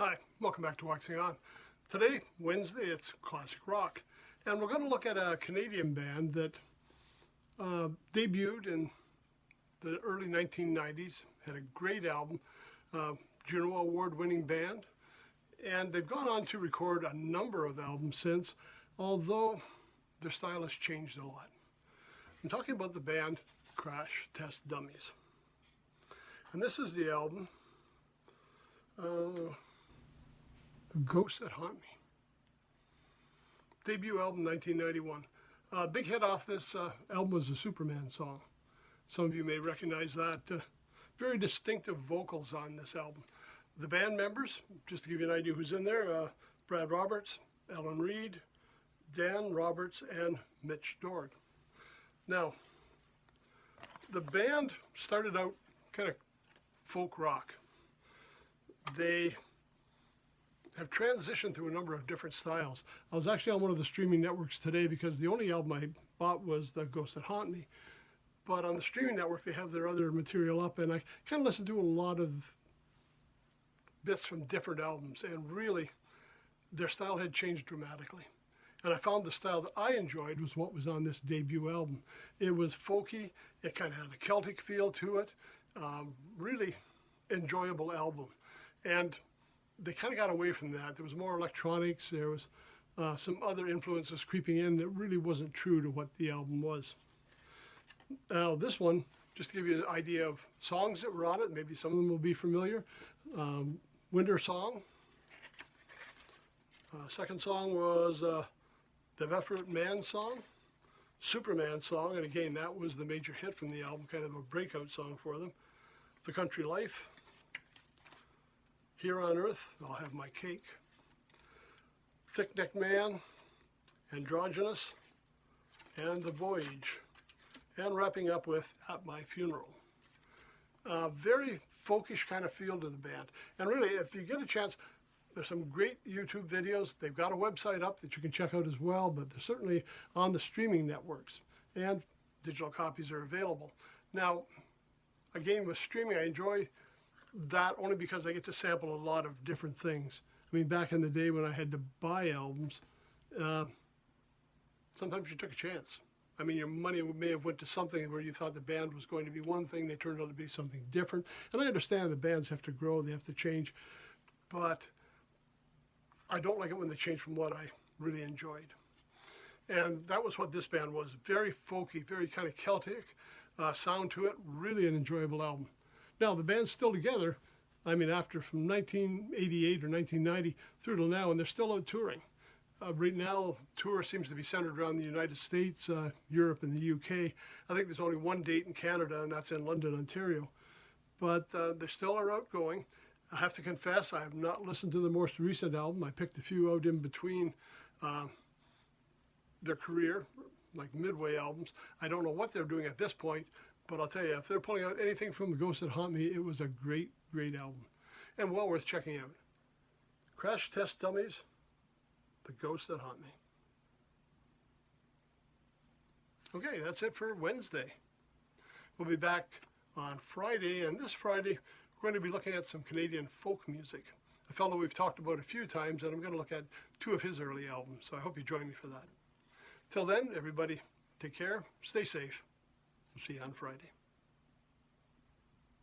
Hi, welcome back to Waxing On. Today, Wednesday, it's classic rock. And we're going to look at a Canadian band that debuted in the early 1990s, had a great album, Juno Award-winning band. And they've gone on to record a number of albums since, although their style has changed a lot. I'm talking about the band Crash Test Dummies. And this is the album, The Ghosts That Haunt Me. Debut album, 1991. Big hit off this album was a Superman song. Some of you may recognize that. Very distinctive vocals on this album. The band members, just to give you an idea who's in there, Brad Roberts, Ellen Reed, Dan Roberts, and Mitch Dorg. Now, the band started out kind of folk rock. They have transitioned through a number of different styles. I was actually on one of the streaming networks today because the only album I bought was The Ghosts That Haunt Me. But on the streaming network, they have their other material up, and I kind of listened to a lot of bits from different albums, and really, their style had changed dramatically. And I found the style that I enjoyed was what was on this debut album. It was folky, it kind of had a Celtic feel to it, really enjoyable album. And they kind of got away from that. There was more electronics, there was some other influences creeping in that really wasn't true to what the album was. Now this one, just to give you an idea of songs that were on it, maybe some of them will be familiar. Winter Song. Second song was The Vefrit Man Song. Superman Song, and again that was the major hit from the album, kind of a breakout song for them. The Country Life. Here on Earth, I'll Have My Cake. Thick Neck Man, Androgynous, and The Voyage. And wrapping up with At My Funeral. Very folkish kind of feel to the band. And really, if you get a chance, there's some great YouTube videos. They've got a website up that you can check out as well, but they're certainly on the streaming networks. And digital copies are available. Now, again, with streaming, I enjoy that only because I get to sample a lot of different things. I mean, back in the day when I had to buy albums, sometimes you took a chance. I mean, your money may have went to something where you thought the band was going to be one thing, they turned out to be something different. And I understand the bands have to grow, they have to change, but I don't like it when they change from what I really enjoyed. And that was what this band was. Very folky, very kind of Celtic sound to it, really an enjoyable album. Now, the band's still together, I mean, after from 1988 or 1990 through till now, and they're still out touring. Right now, tour seems to be centered around the United States, Europe, and the UK. I think there's only one date in Canada, and that's in London, Ontario. But they still are outgoing. I have to confess, I have not listened to the most recent album. I picked a few out in between their career, like midway albums. I don't know what they're doing at this point, but I'll tell you, if they're pulling out anything from The Ghosts That Haunt Me, it was a great, great album. And well worth checking out. Crash Test Dummies, The Ghosts That Haunt Me. Okay, that's it for Wednesday. We'll be back on Friday, and this Friday we're going to be looking at some Canadian folk music. A fellow we've talked about a few times, and I'm going to look at two of his early albums, so I hope you join me for that. Till then, everybody, take care, stay safe. We'll see you on Friday.